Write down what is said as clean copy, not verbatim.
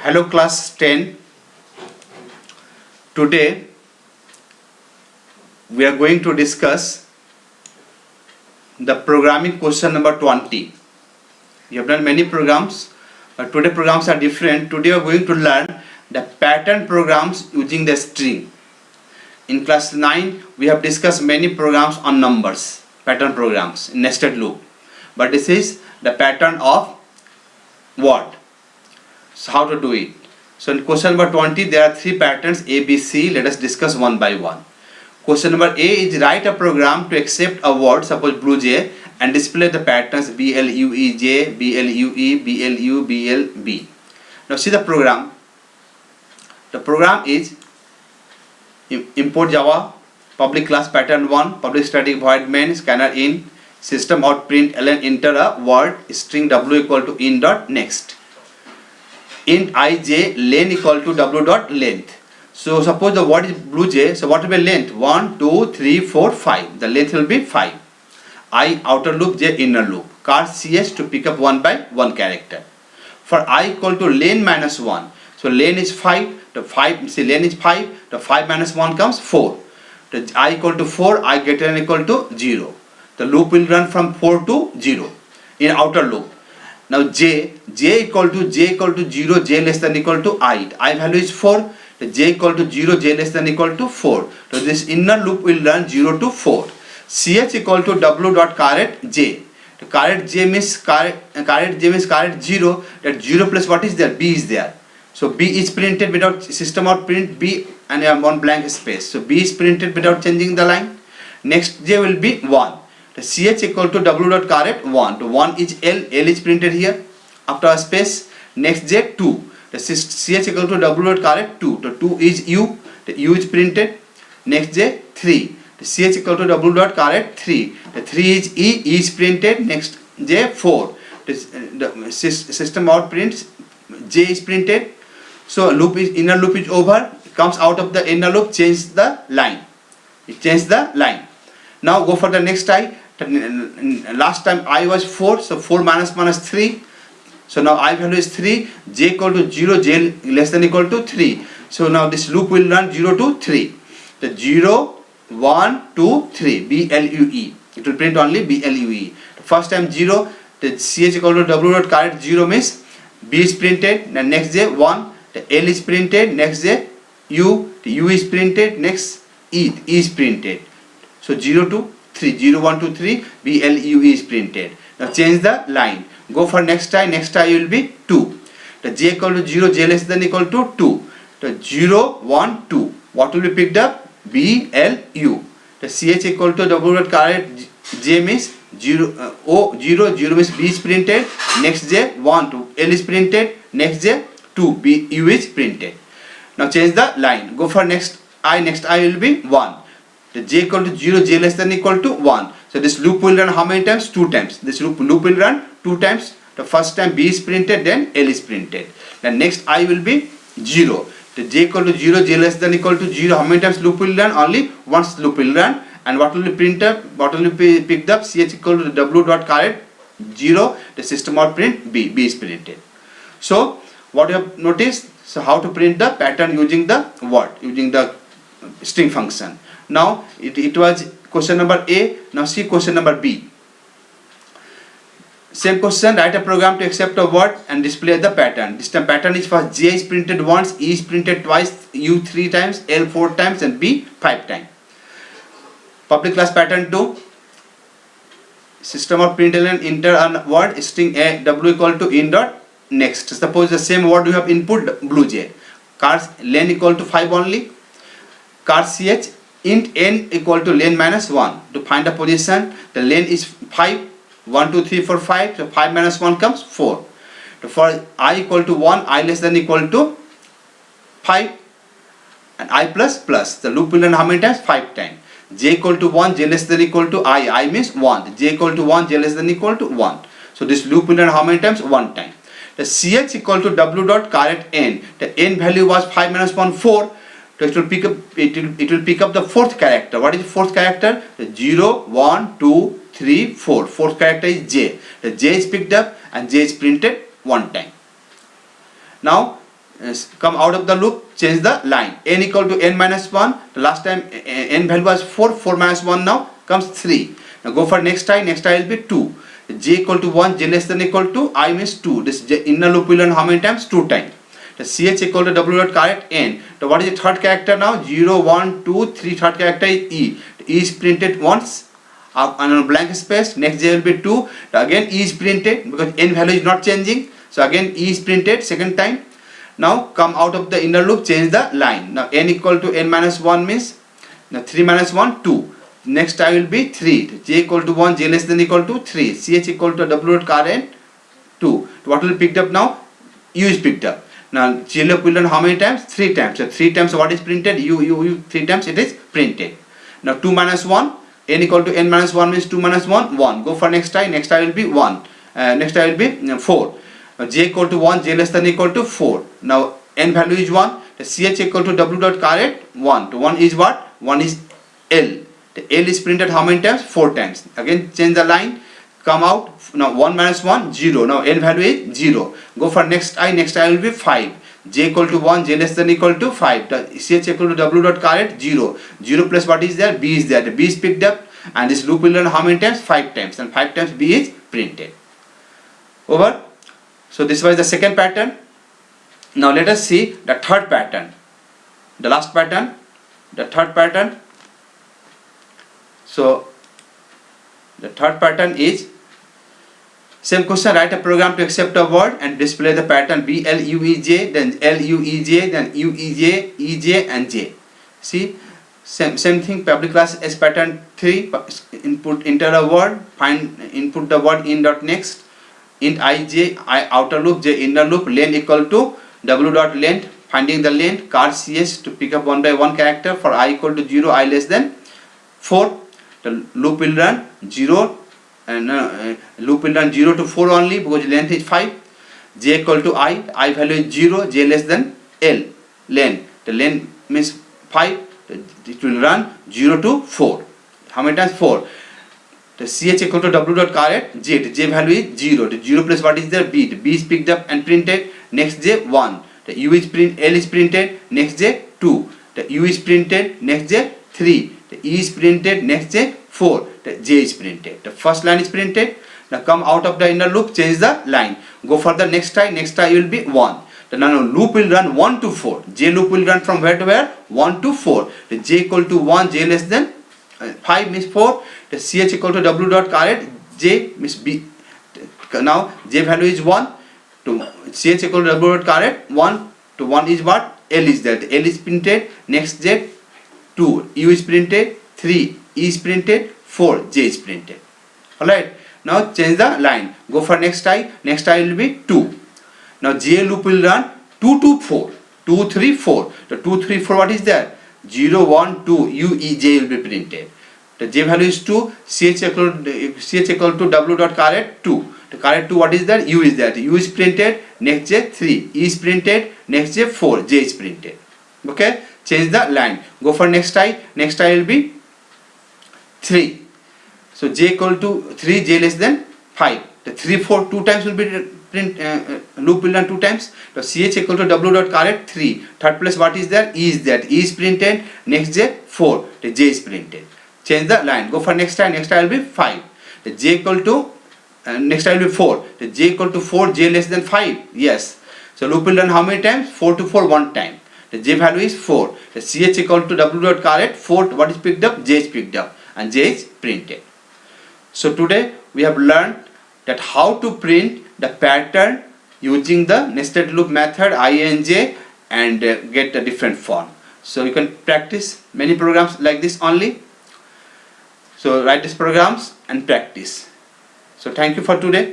Hello class 10. Today we are going to discuss the programming question number 20. We have done many programs, but today programs are different. Today we are going to learn the pattern programs using the string. In class 9 we have discussed many programs on numbers, pattern programs in nested loop. But this is the pattern of word. So how to do it? So in question number 20 there are three patterns A, B, C. Let us discuss one by one. Question number A is write a program to accept a word, suppose blue jay, and display the patterns BLUEJ, BLUE, BLU, BLB. Now see the program. The program is import Java, public class pattern 1, public static void main, scanner in, system out print ln, enter a word, string w equal to in dot next. Int ij len equal to w dot length. So suppose the word is blue jay, so what will be length? 1, 2, 3, 4, 5. The length will be 5. I outer loop, j inner loop. Car ch to pick up one by one character. For I equal to len minus 1. So len is 5. The 5, see len is 5. The 5 minus 1 comes 4. The I equal to 4. I get n equal to 0. The loop will run from 4 to 0 in outer loop. Now j equal to 0, j less than equal to I value is 4, the j equal to 0, j less than equal to 4. So this inner loop will run 0 to 4. Ch equal to w dot caret j. The caret j means caret 0, that 0 plus what is there? B is there. So b is printed without system out print b and one blank space. So b is printed without changing the line. Next j will be 1. The ch equal to w dot caret 1. To 1 is L is printed here after a space. Next j 2. The ch equal to w dot caret 2. The 2 is u. The u is printed. Next j 3. The ch equal to w dot caret 3. The 3 is e is printed. Next j 4. The system out prints j is printed. So loop is inner loop is over. It comes out of the inner loop. Change the line. It changed the line. Now go for the next I. Last time I was 4, so 4 minus 3. So now I value is 3, j equal to 0, j less than equal to 3. So now this loop will run 0 to 3. The 0, 1, 2, 3, BLUE. It will print only BLUE. The first time 0, the ch equal to w dot caret 0 means B is printed. The next j 1, the L is printed. Next j U, the U is printed. Next E is printed. So 0 to 3, 0, 1, 2, 3, BLUE is printed. Now change the line. Go for next I will be 2. The j equal to 0, j less than equal to 2. The 0, 1, 2. What will be picked up? BLU. The ch equal to w dot caret j means 0, 0 means B is printed. Next j 1, 2, L is printed. Next j 2, BU is printed. Now change the line. Go for next I will be 1. The j equal to 0, j less than equal to 1. So this loop will run how many times? 2 times. This loop will run 2 times. The first time B is printed, then L is printed. The next I will be 0. The j equal to 0, j less than equal to 0. How many times loop will run? Only once loop will run. And what will be printed? What will be picked up? Ch equal to w dot caret 0. The system out print B is printed. So what you have noticed? So how to print the pattern using the word, using the string function. Now it was question number A. Now see question number B. Same question, write a program to accept a word and display the pattern. This time pattern is first J is printed once, E is printed twice, U 3 times, L 4 times and B 5 times. Public class pattern 2. System of print ln, enter a word, string A W equal to in dot next. Suppose the same word you have input blue jay. Cars len equal to 5 only. Car ch int n equal to len minus 1. To find the position, the len is 5, 1, 2, 3, 4, 5. So 5 minus 1 comes 4. So for I equal to 1, I less than equal to 5 and I plus plus. The loop will run how many times? 5 times. J equal to 1, j less than equal to I means 1. J equal to 1, j less than equal to 1. So this loop will run how many times? 1 time. The ch equal to w dot caret n. The n value was 5 minus 1, 4. So it will pick up the fourth character. What is the fourth character? The 0, 1, 2, 3, 4. Fourth character is j. The j is picked up and j is printed 1 time. Now come out of the loop, change the line. N equal to n minus 1. The last time n value was 4, 4 minus 1 now comes 3. Now go for next I will be 2. J equal to 1, j less than equal to I means 2. This inner loop will learn how many times? 2 times. The ch equal to w dot correct n. So what is the third character now? 0, 1, 2, 3. Third character is e. E is printed once on a blank space. Next j will be 2. Again e is printed because n value is not changing. So again e is printed second time. Now come out of the inner loop, change the line. Now n equal to n minus 1 means now 3 minus 1, 2. Next I will be 3. J equal to 1, j less than equal to 3. Ch equal to w dot current 2. What will be picked up now? U is picked up. Now j loop will learn how many times? 3 times. So 3 times what is printed? U 3 times it is printed. Now 2 minus 1, n equal to n minus 1 means 2 minus 1, 1. Go for next I. Next I will be 1. Next I will be 4. Now j equal to 1, j less than equal to 4. Now n value is 1. The ch equal to w dot current 1. To 1 is what? 1 is L. The L is printed how many times? 4 times. Again change the line. Come out. Now 1 minus 1, 0. Now n value is 0. Go for next I. Next I will be 5. J equal to 1, j less than equal to 5. The ch equal to w dot current 0. 0 plus what is there? B is there. The B is picked up. And this loop will learn how many times? 5 times. And 5 times B is printed. Over. So this was the second pattern. Now let us see the third pattern. The last pattern. The third pattern. So the third pattern is same question, write a program to accept a word and display the pattern BLUEJ, then LUEJ, then UEJ, EJ and J. See, same thing, public class S pattern 3, input enter a word, find input the word in dot next, int ij, I outer loop, j inner loop, len equal to w dot length, finding the length, car cs to pick up one by one character for I equal to 0, I less than 4. The loop will run 0 and loop will run 0 to 4 only because length is 5. J equal to I value is 0, j less than L, len. The len means 5, it will run 0 to 4. How many times? 4. The ch equal to w dot current j, the j value is 0. The 0 plus what is there? B. The B is picked up and printed. Next j 1. The u is L is printed. Next j 2. The u is printed. Next j 3. The e is printed. Next j 4. The j is printed. The first line is printed. Now come out of the inner loop, change the line. Go for the next I. Next I will be 1. The now loop will run 1 to 4. J loop will run from where to where? 1 to 4. The j equal to 1, j less than 5 means 4. The ch equal to w dot current j means b. Now j value is 1. To ch equal to w dot current 1 to 1 is what? L is there. The L is printed. Next j 2. U is printed. 3. E is printed. 4. J is printed. Alright. Now change the line. Go for next I. Next I will be 2. Now j loop will run 2 to 4. 2, 3, 4. The 2, 3, 4 what is there? 0, 1, 2. U, E, J will be printed. The j value is 2. ch equal to w dot current 2. The current 2 what is there? U is there. The U is printed. Next j 3. E is printed. Next j 4. J is printed. Okay. Change the line. Go for next I. Next I will be 3. So j equal to 3, j less than 5. The 3, 4, 2 times will be loop will run 2 times. So ch equal to w dot current 3. Third place what is there? E is there. E is printed. Next j 4. The j is printed. Change the line. Go for next I. Next I will be 5. The j equal to next I will be 4. The j equal to 4, j less than 5. Yes. So loop will run how many times? 4 to 4 one time. The j value is 4. The ch equal to w dot current 4. What is picked up? J is picked up and j is printed. So today we have learned that how to print the pattern using the nested loop method INJ and get a different form. So you can practice many programs like this only. So write these programs and practice. So thank you for today.